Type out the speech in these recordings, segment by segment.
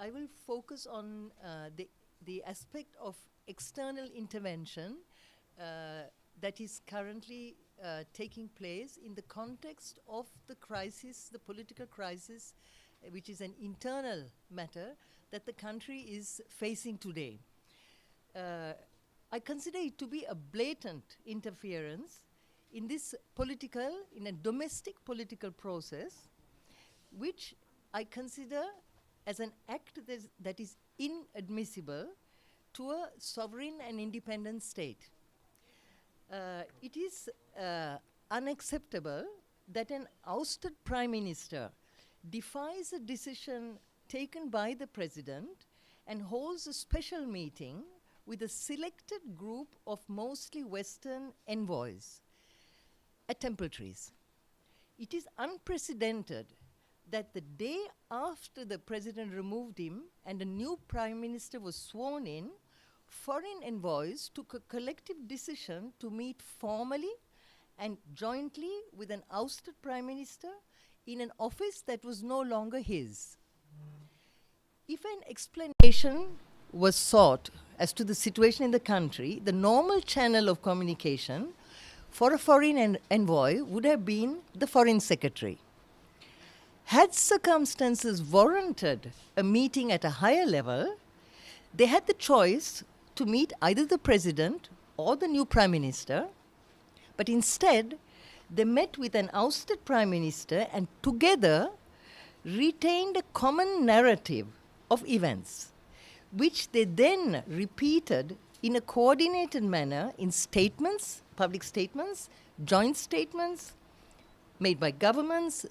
I will focus on the aspect of external intervention that is currently taking place in the context of the crisis, the political crisis, which is an internal matter that the country is facing today. I consider it to be a blatant interference in this in a domestic political process, which I consider as an act that is inadmissible to a sovereign and independent state. It is unacceptable that an ousted prime minister defies a decision taken by the president and holds a special meeting with a selected group of mostly Western envoys at Temple Trees. It is unprecedented that the day after the president removed him and a new prime minister was sworn in, foreign envoys took a collective decision to meet formally and jointly with an ousted prime minister in an office that was no longer his. If an explanation was sought as to the situation in the country, the normal channel of communication for a foreign envoy would have been the foreign secretary. Had circumstances warranted a meeting at a higher level, they had the choice to meet either the president or the new prime minister, but instead they met with an ousted prime minister and together retained a common narrative of events, which they then repeated in a coordinated manner in statements, public statements, joint statements made by governments,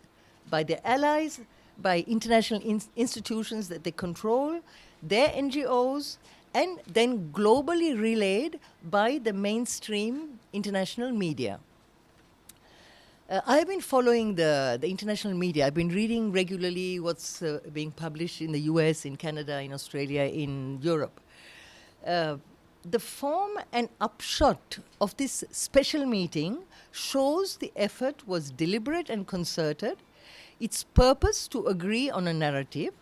by their allies, by international institutions that they control, their NGOs, and then globally relayed by the mainstream international media. I have been following the international media. I've been reading regularly what's being published in the US, in Canada, in Australia, in Europe. The form and upshot of this special meeting shows the effort was deliberate and concerted, its purpose to agree on a narrative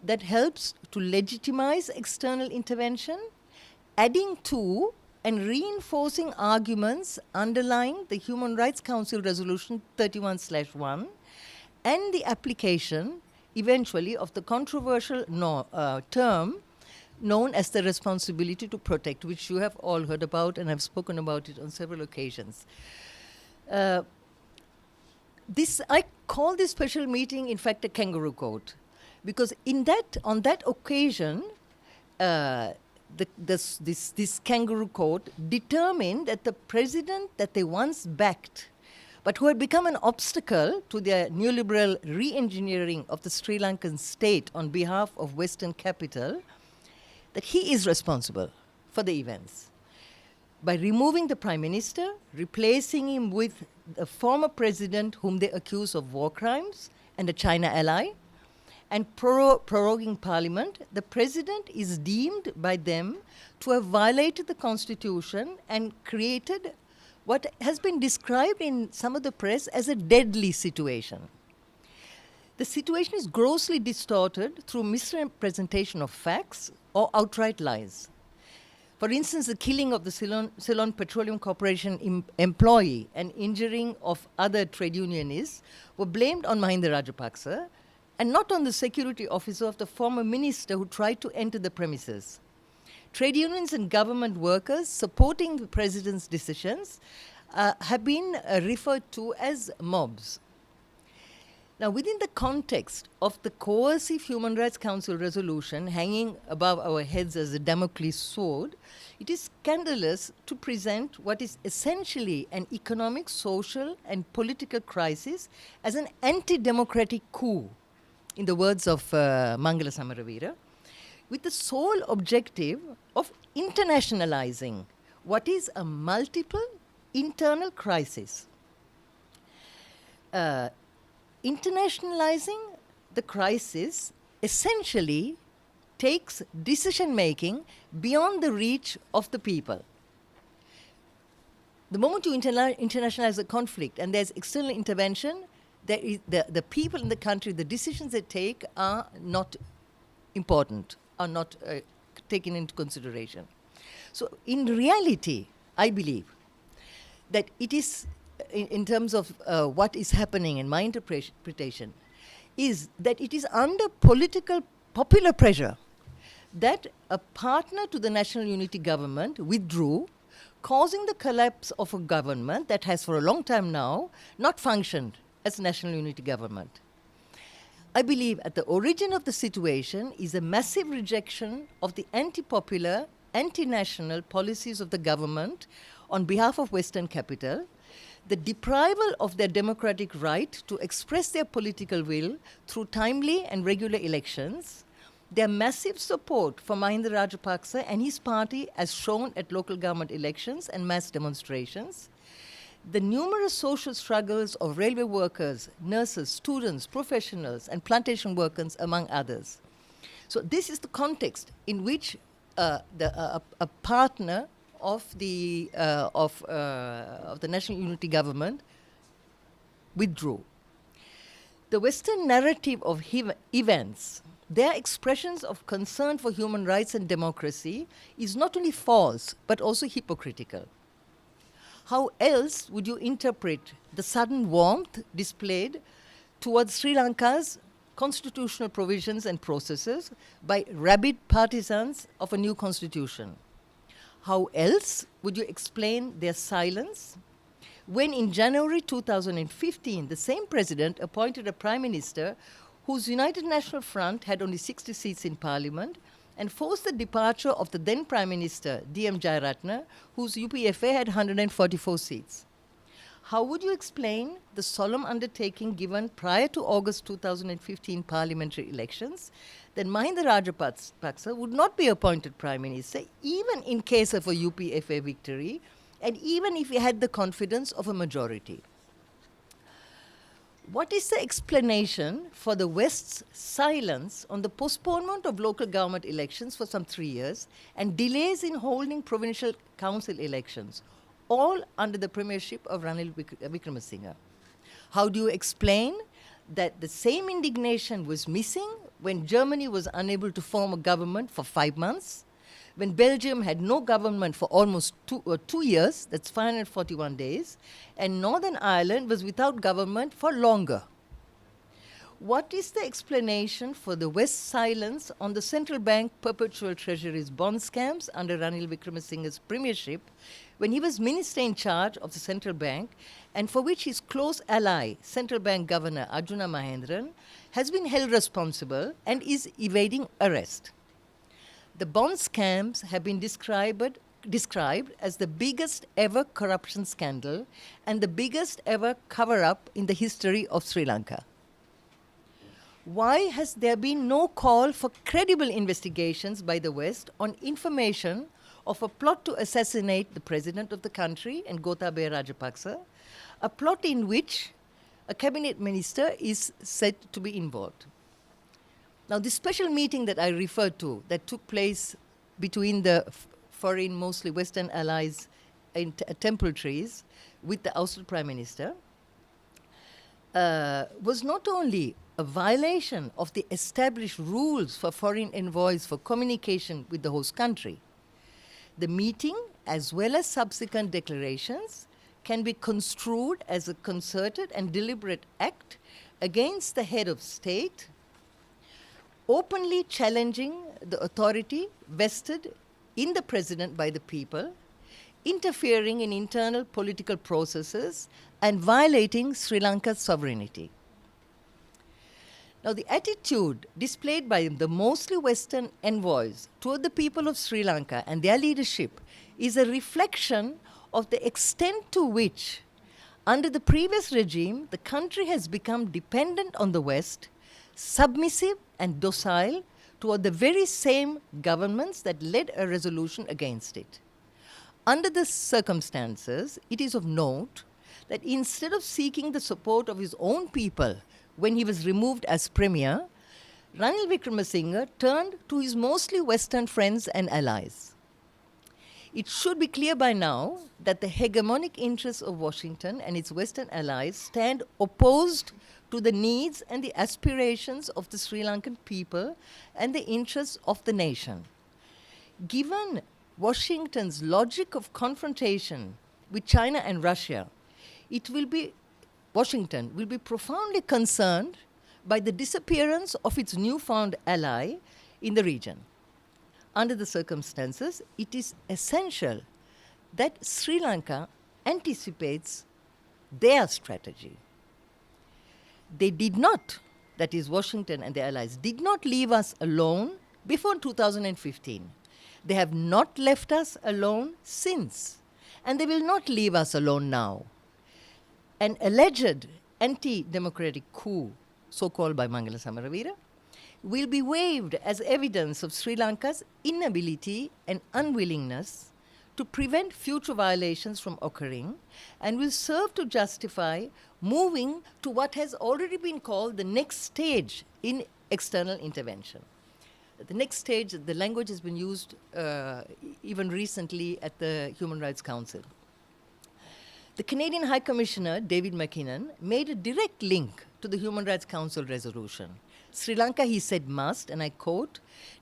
that helps to legitimize external intervention, adding to and reinforcing arguments underlying the Human Rights Council Resolution 31/1 and the application, eventually, of the controversial term known as the responsibility to protect, which you have all heard about and have spoken about it on several occasions. I call this special meeting, in fact, a kangaroo court, because on that occasion, this kangaroo court determined that the president that they once backed, but who had become an obstacle to their neoliberal re-engineering of the Sri Lankan state on behalf of Western capital, that he is responsible for the events. By removing the prime minister, replacing him with a former president whom they accuse of war crimes and a China ally, and proroguing parliament, the president is deemed by them to have violated the constitution and created what has been described in some of the press as a deadly situation. The situation is grossly distorted through misrepresentation of facts or outright lies. For instance, the killing of the Ceylon Petroleum Corporation employee and injuring of other trade unionists were blamed on Mahinda Rajapaksa and not on the security officer of the former minister who tried to enter the premises. Trade unions and government workers supporting the president's decisions have been referred to as mobs. Now, within the context of the coercive Human Rights Council resolution hanging above our heads as a Damocles sword, it is scandalous to present what is essentially an economic, social, and political crisis as an anti-democratic coup, in the words of Mangala Samaravira, with the sole objective of internationalizing what is a multiple internal crisis. Internationalizing the crisis essentially takes decision-making beyond the reach of the people. The moment you internationalize a conflict and there's external intervention, the people in the country, the decisions they take are not important are not taken into consideration. So in reality, I believe that it is, in terms of what is happening in my interpretation, is that it is under political popular pressure that a partner to the National Unity Government withdrew, causing the collapse of a government that has for a long time now not functioned as a National Unity Government. I believe at the origin of the situation is a massive rejection of the anti-popular, anti-national policies of the government on behalf of Western capital, the deprival of their democratic right to express their political will through timely and regular elections, their massive support for Mahinda Rajapaksa and his party as shown at local government elections and mass demonstrations, the numerous social struggles of railway workers, nurses, students, professionals, and plantation workers, among others. So this is the context in which a partner of the National Unity Government withdrew. The Western narrative of events, their expressions of concern for human rights and democracy, is not only false but also hypocritical. How else would you interpret the sudden warmth displayed towards Sri Lanka's constitutional provisions and processes by rabid partisans of a new constitution? How else would you explain their silence when in January 2015 the same president appointed a prime minister whose United National Front had only 60 seats in parliament and forced the departure of the then prime minister D.M. Jayaratne, whose UPFA had 144 seats? How would you explain the solemn undertaking given prior to August 2015 parliamentary elections that Mahinda Rajapaksa would not be appointed prime minister even in case of a UPFA victory and even if he had the confidence of a majority? What is the explanation for the West's silence on the postponement of local government elections for some 3 years and delays in holding provincial council elections, all under the premiership of Ranil Wickremesinghe? How do you explain that the same indignation was missing when Germany was unable to form a government for 5 months, when Belgium had no government for almost 2 years, that's 541 days, and Northern Ireland was without government for longer? What is the explanation for the West's silence on the central bank perpetual treasuries bond scams under Ranil Wickremesinghe's premiership when he was minister in charge of the central bank, and for which his close ally, central bank governor Arjuna Mahendran, has been held responsible and is evading arrest? The bond scams have been described as the biggest ever corruption scandal and the biggest ever cover-up in the history of Sri Lanka. Why has there been no call for credible investigations by the West on information of a plot to assassinate the president of the country and Gotabaya Rajapaksa, a plot in which a cabinet minister is said to be involved? Now, this special meeting that I referred to that took place between the foreign, mostly Western allies in Temple Trees with the ousted Prime Minister was not only a violation of the established rules for foreign envoys for communication with the host country. The meeting, as well as subsequent declarations, can be construed as a concerted and deliberate act against the head of state, openly challenging the authority vested in the president by the people, interfering in internal political processes, and violating Sri Lanka's sovereignty. Now, the attitude displayed by the mostly Western envoys toward the people of Sri Lanka and their leadership is a reflection of the extent to which, under the previous regime, the country has become dependent on the West, submissive and docile toward the very same governments that led a resolution against it. Under the circumstances, it is of note that instead of seeking the support of his own people when he was removed as premier, Ranil Wickremesinghe turned to his mostly Western friends and allies. It should be clear by now that the hegemonic interests of Washington and its Western allies stand opposed to the needs and the aspirations of the Sri Lankan people and the interests of the nation. Given Washington's logic of confrontation with China and Russia, Washington will be profoundly concerned by the disappearance of its newfound ally in the region. Under the circumstances, it is essential that Sri Lanka anticipates their strategy. They did not, that is Washington and their allies, did not leave us alone before 2015. They have not left us alone since, and they will not leave us alone now. An alleged anti-democratic coup, so-called by Mangala Samaravira, will be waived as evidence of Sri Lanka's inability and unwillingness to prevent future violations from occurring, and will serve to justify moving to what has already been called the next stage in external intervention. The next stage, the language has been used even recently at the Human Rights Council. The Canadian High Commissioner, David McKinnon, made a direct link to the Human Rights Council resolution. Sri Lanka, he said, must, and I quote,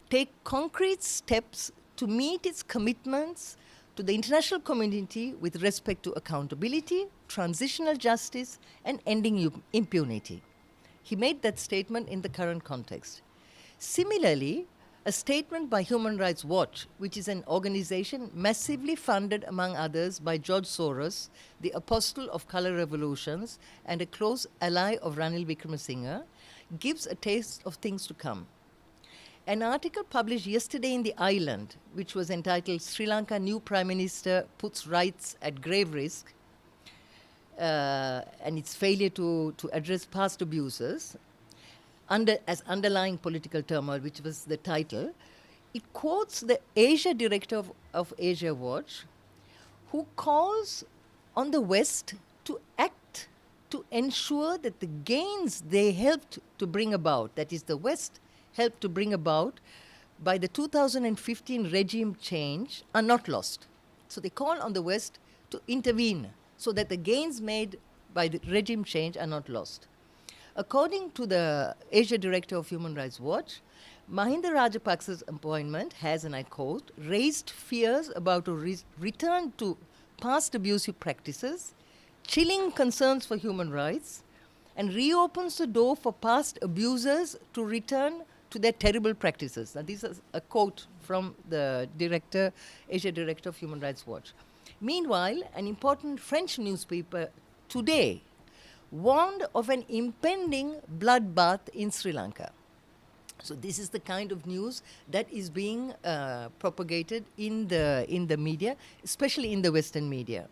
take concrete steps to meet its commitments to the international community with respect to accountability, transitional justice, and ending impunity. He made that statement in the current context. Similarly, a statement by Human Rights Watch, which is an organization massively funded, among others, by George Soros, the apostle of color revolutions and a close ally of Ranil Wickremesinghe, gives a taste of things to come. An article published yesterday in The Island, which was entitled Sri Lanka New Prime Minister Puts Rights at Grave Risk, and its failure to address past abuses, as underlying political turmoil, which was the title, it quotes the Asia director of Asia Watch, who calls on the West to act to ensure that the gains they helped to bring about, that is the West helped to bring about by the 2015 regime change, are not lost. So they call on the West to intervene so that the gains made by the regime change are not lost. According to the Asia Director of Human Rights Watch, Mahinda Rajapaksa's appointment has, and I quote, raised fears about a return to past abusive practices, chilling concerns for human rights, and reopens the door for past abusers to return to their terrible practices. Now, this is a quote from the Asia Director of Human Rights Watch. Meanwhile, an important French newspaper today warned of an impending bloodbath in Sri Lanka. So this is the kind of news that is being propagated in the media, especially in the Western media,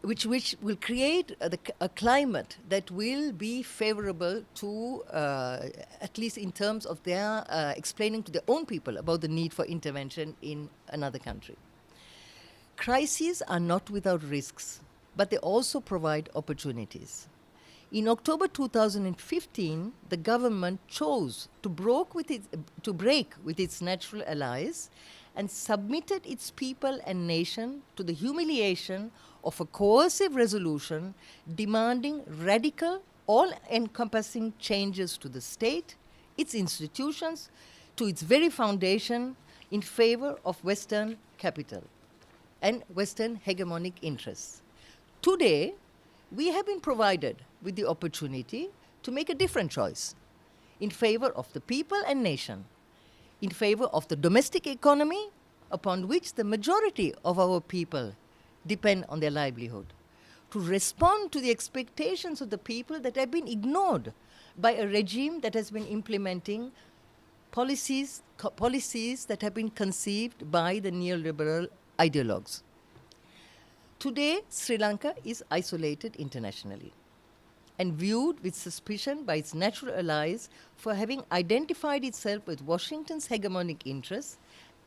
which will create a climate that will be favorable to, at least in terms of their explaining to their own people about the need for intervention in another country. Crises are not without risks, but they also provide opportunities. In October 2015, the government chose to break with its natural allies and submitted its people and nation to the humiliation of a coercive resolution demanding radical, all-encompassing changes to the state, its institutions, to its very foundation in favor of Western capital and Western hegemonic interests. Today, we have been provided with the opportunity to make a different choice in favor of the people and nation, in favor of the domestic economy upon which the majority of our people depend on their livelihood, to respond to the expectations of the people that have been ignored by a regime that has been implementing policies that have been conceived by the neoliberal ideologues. Today, Sri Lanka is isolated internationally and viewed with suspicion by its natural allies for having identified itself with Washington's hegemonic interests,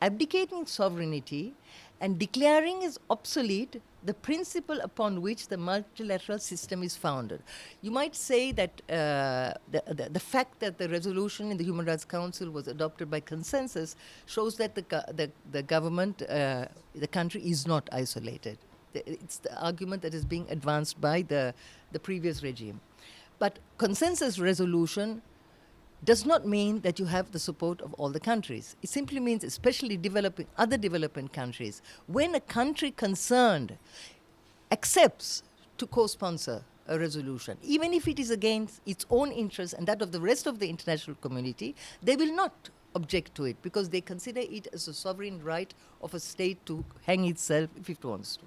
abdicating sovereignty, and declaring as obsolete the principle upon which the multilateral system is founded. You might say that the fact that the resolution in the Human Rights Council was adopted by consensus shows that the government, the country is not isolated. It's the argument that is being advanced by the previous regime. But consensus resolution does not mean that you have the support of all the countries. It simply means, especially other developing countries, when a country concerned accepts to co-sponsor a resolution, even if it is against its own interests and that of the rest of the international community, they will not object to it because they consider it as a sovereign right of a state to hang itself if it wants to.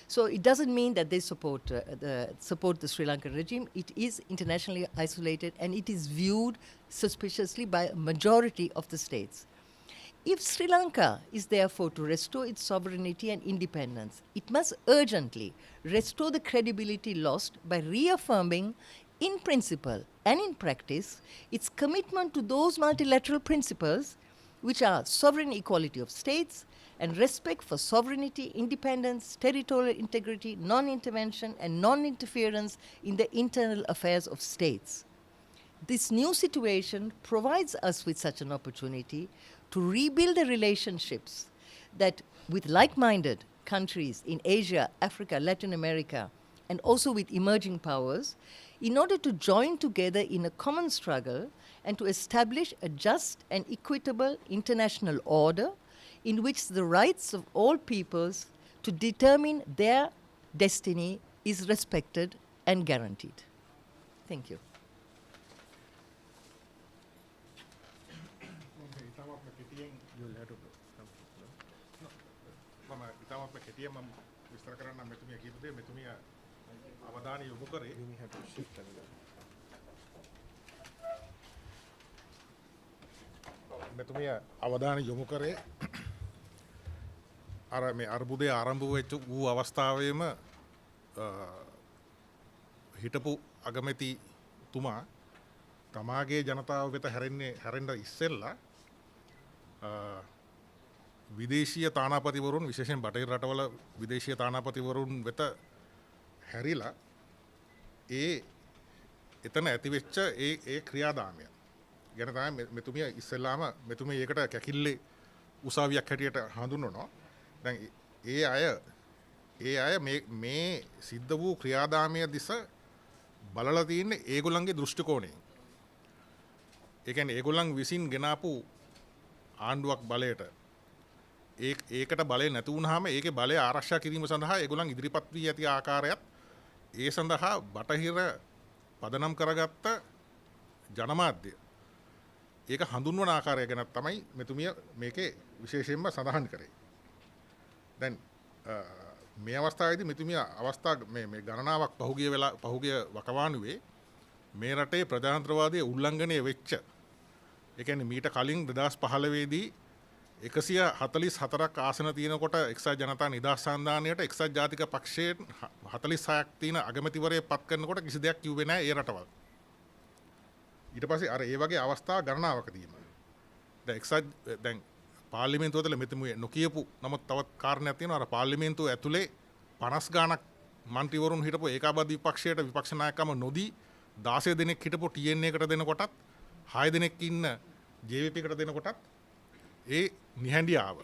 So it doesn't mean that they support the Sri Lankan regime. It is internationally isolated and it is viewed suspiciously by a majority of the states. If Sri Lanka is therefore to restore its sovereignty and independence, it must urgently restore the credibility lost by reaffirming in principle and in practice its commitment to those multilateral principles which are sovereign equality of states and respect for sovereignty, independence, territorial integrity, non-intervention and non-interference in the internal affairs of states. This new situation provides us with such an opportunity to rebuild the relationships that with like-minded countries in Asia, Africa, Latin America, and also with emerging powers, in order to join together in a common struggle and to establish a just and equitable international order in which the rights of all peoples to determine their destiny is respected and guaranteed. Thank you. මෙතුමිය අවධානය යොමු කරේ අර මේ අර්බුදය ආරම්භ වෙච්ච වූ අවස්ථාවේම හිටපු අගමැතිතුමා තමාගේ ජනතාව වෙත හැරෙන්න ඉස්සෙල්ලා විදේශීය තානාපතිවරුන් විශේෂයෙන් බටහිර රටවල විදේශීය තානාපතිවරුන් වෙත හැරිලා එතන ඇතිවෙච්ච ඒ ක්‍රියාදාමය ගැන තමයි මෙතුමිය ඉස්සෙල්ලාම මෙතුමිය ඒකට කැකිල්ලේ උසාවියක් හැටියට හඳුන්වනවා. දැන් ඒ අය මේ සිද්ධ වූ ක්‍රියාදාමය දිස බලලා තියෙන්නේ ඒගොල්ලන්ගේ දෘෂ්ටි කෝණයෙන්. ඒ කියන්නේ ඒගොල්ලන් විසින් ගෙනාපු ආණ්ඩුවක් බලයට ඒකට බලය නැති වුනහම ඒකේ බලය ආරක්ෂා කිරීම සඳහා ඒගොල්ලන් ඉදිරිපත් වී ඇති ආකාරයත් ඒ සඳහා බටහිර පදනම් කරගත්ත ජනමාධ්‍ය ඒක හඳුන්වන ආකාරය ගැන තමයි මෙතුමිය මේකේ විශේෂයෙන්ම සඳහන් කරේ. දැන් මේ අවස්ථාවේදී මෙතුමිය අවස්ථා මේ ගණනාවක් පහුගිය වකවානුවේ මේ රටේ ප්‍රජාතන්ත්‍රවාදයේ උල්ලංඝනය වෙච්ච ඒ කියන්නේ මීට කලින් 2015 දී 144ක් ආසන තියෙනකොට එක්සත් ජනතා නිදහස් සන්ධානයට එක්සත් ජාතික පක්ෂයේ 46ක් තියෙන අගමැතිවරයෙක් පත් කරනකොට කිසි දෙයක් කිව්වේ නැහැ ඒ රටවල්. ඊට පස්සේ අර ඒ වගේ අවස්ථා ගණනාවකදීම දැන් පාර්ලිමේන්තුව තුළ මෙතුමිය නොකියපු නමුත් තවත් කාරණයක් තියෙනවා. අර පාර්ලිමේන්තුව ඇතුලේ 50 ගාණක් മന്ത്രിවරුන් හිටපු ඒකාබද්ධ විපක්ෂයට විපක්ෂ නායකකම නොදී 16 දෙනෙක් හිටපු TN එකට දෙනකොටත් 6 දෙනෙක් ඉන්න JVP එකට දෙනකොටත් ඒ නිහඬියාව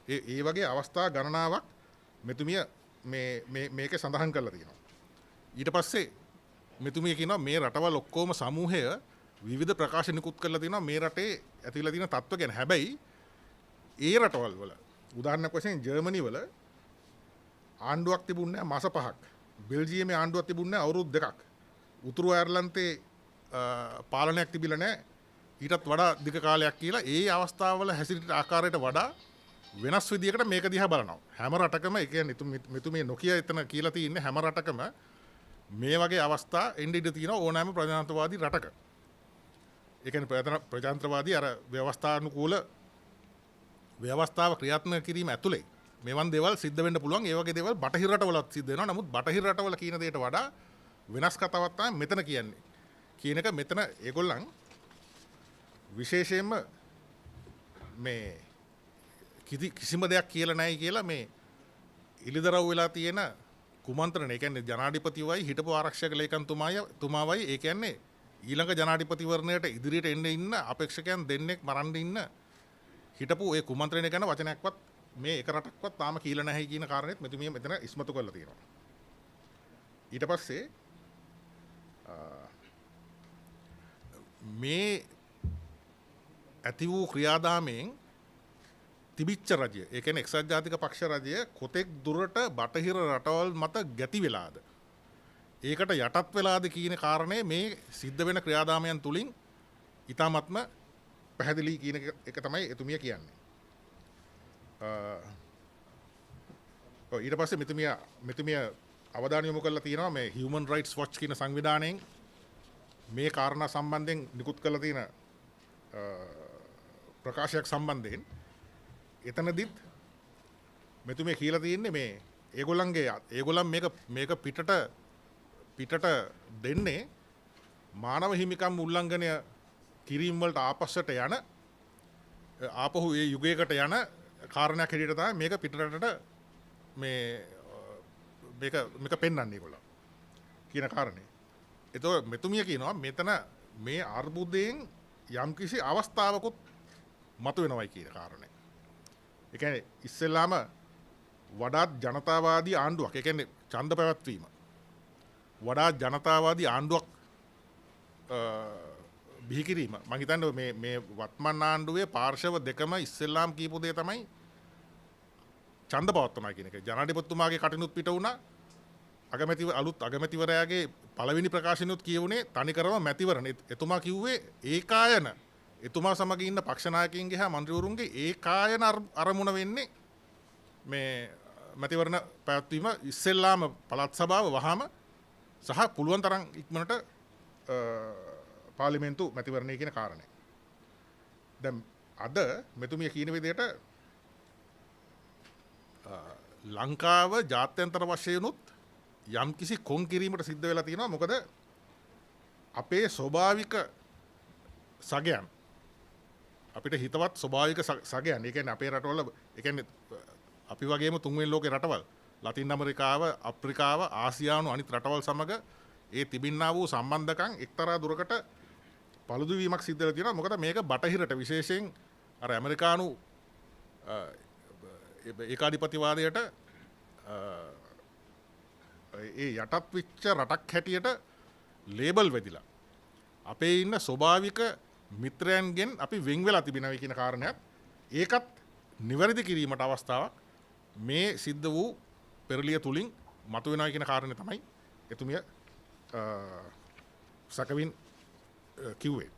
ඒ වගේ අවස්ථා ගණනාවක් මෙතුමිය මේකේ සඳහන් කරලා තියෙනවා. ඊට පස්සේ මෙතුමිය කියනවා මේ රටවල් ඔක්කොම සමූහය විවිධ ප්‍රකාශ නිකුත් කරලා තියෙනවා මේ රටේ ඇතිලා තියෙන තත්ත්ව ගැන. හැබැයි ඒ රටවල් වල උදාහරණයක් වශයෙන් ජර්මනි වල ආණ්ඩුවක් තිබුණේ නැහැ මාස 5ක්. බෙල්ජියමේ ආණ්ඩුවක් තිබුණේ නැහැ අවුරුදු 2ක්. උතුරු අයර්ලන්තේ පාලනයක් තිබිලා නැහැ ඊටත් වඩා දිග කාලයක් කියලා. ඒ අවස්ථාවල හැසිරෙන ආකාරයට වඩා වෙනස් විදියකට මේක දිහා බලනවා. හැම රටකම ඒ කියන්නේ මෙතුමිය නොකිය එතන කියලා තියෙන්නේ හැම රටකම මේ වගේ අවස්ථා එන්න ඉඩ තියෙනවා ඕනෑම ප්‍රජාතන්ත්‍රවාදී රටක. ඒ කියන්නේ ප්‍රජාතන්ත්‍රවාදී අර ව්‍යවස්ථානුකූල ව්‍යවස්ථාව ක්‍රියාත්මක කිරීම ඇතුලේ මේවන් දේවල් සිද්ධ වෙන්න පුළුවන්. ඒ වගේ දේවල් බටහිර රටවලත් සිද්ධ වෙනවා. නමුත් බටහිර රටවල කියන දේට වඩා වෙනස් කතාවක් තමයි මෙතන කියන්නේ. කියන එක මෙතන ඒගොල්ලන් විශේෂයෙන්ම මේ කිසිම දෙයක් කියලා නැහැ කියලා මේ ඉලිදරව් වෙලා තියෙන කුමන්ත්‍රණ. ඒ කියන්නේ ජනාධිපතිවයි හිටපු ආරක්ෂක ලේකම්තුමාවයි ඒ කියන්නේ ඊළඟ ජනාධිපතිවරණයට ඉදිරියට එන්න ඉන්න අපේක්ෂකයන් දෙන්නෙක් මරන්න ඉන්න හිටපු ඒ කුමන්ත්‍රණය ගැන වචනයක්වත් මේ එක රටක්වත් තාම කියලා නැහැ කියන කාරණේත් මෙතුමිය මෙතන ඉස්මතු කරලා තියෙනවා. ඊට පස්සේ මේ ඇති වූ ක්‍රියාදාමයෙන් තිබිච්ච රජය, ඒ කියන්නේ එක්සත් ජාතික පක්ෂ රජය කොතෙක් දුරට බටහිර රටවල් මත ගැති වෙලාද, ඒකට යටත් වෙලාද කියන කාරණය මේ සිද්ධ වෙන ක්‍රියාදාමයන් තුලින් ඊටාත්ම පැහැදිලි කියන එක තමයි එතුමිය කියන්නේ. ඊට පස්සේ මෙතුමිය අවධානය යොමු කරලා තියෙනවා මේ Human Rights Watch කියන සංවිධානයෙන් මේ කාරණා සම්බන්ධයෙන් නිකුත් කරලා තියෙන ප්‍රකාශයක් සම්බන්ධයෙන්. එතනදිත් මෙතුමිය කියලා තියෙන්නේ මේ ඒගොල්ලන් මේක පිටට දෙන්නේ මානව හිමිකම් උල්ලංඝනය කිරීම වලට ආපස්සට යන ආපහු ඒ යුගයකට යන කාරණයක් හැටියට තමයි මේක පිටරටට මේක පෙන්වන්නේ ඒගොල්ලෝ කියන කාරණේ. ඒතකොට මෙතුමිය කියනවා මෙතන මේ අර්බුදයෙන් යම්කිසි අවස්ථාවකුත් මතුවෙනවයි කියන කාරණේ. ඒ කියන්නේ ඉස්සෙල්ලාම වඩාත් ජනතාවාදී ආණ්ඩුවක්, ඒ කියන්නේ ඡන්ද පැවැත්වීම, වඩාත් ජනතාවාදී ආණ්ඩුවක් බිහි කිරීම. මම හිතන්නේ මේ වත්මන් ආණ්ඩුවේ පාර්ශව දෙකම ඉස්සෙල්ලාම කියපු දේ තමයි ඡන්ද පවත්වනවා කියන එක. ජනාධිපතිතුමාගේ කටිනුත් පිට වුණා. අලුත් අගමැතිවරයාගේ පළවෙනි ප්‍රකාශනයුත් කියවුණේ තනිකරම මැතිවරණ. එතුමා කිව්වේ ඒකායන, එතුමා සමග ඉන්න පක්ෂ නායකයින්ගේ හා මන්ත්‍රීවරුන්ගේ ඒකායන අරමුණ වෙන්නේ මේ මැතිවරණ පැවැත්වීම ඉස්සෙල්ලාම පළාත් සභාව වහාම සහ පුළුවන් තරම් ඉක්මනට පාර්ලිමේන්තු මැතිවරණය කියන කාරණේ. දැන් අද මෙතුමිය කියන විදිහට ලංකාව ජාත්‍යන්තර වශයෙන්ුත් යම්කිසි කොන් කිරීමට සිද්ධ වෙලා තියෙනවා. මොකද අපේ ස්වභාවික සගයන්, අපිට හිතවත් ස්වභාවික සගයන්, ඒ කියන්නේ අපේ රටවල, ඒ කියන්නේ අපි වගේම තුන්වෙනි ලෝකේ රටවල්, ලතින් ඇමරිකාව, අප්‍රිකාව, ආසියානු අනිත් රටවල් සමග ඒ තිබින්නා වූ සම්බන්ධකම් එක්තරා දුරකට පළුදු වීමක් සිද්ධ වෙලා තියෙනවා. මොකද මේක බටහිරට, විශේෂයෙන් අර ඇමරිකානු ඒකාධිපතිවාදයට ඒ යටත් වෙච්ච රටක් හැටියට ලේබල් වෙදිලා අපේ ඉන්න ස්වභාවික මිත්‍රයන්ගෙන් අපි වෙන් වෙලා තිබෙනවා කියන කාරණයක්, ඒකත් නිවැරදි කිරීමට අවස්ථාවක් මේ සිද්ධ වූ පෙරලිය තුලින් මතුවෙනවා කියන කාරණේ තමයි එතුමිය සකවින් කිව්වේ.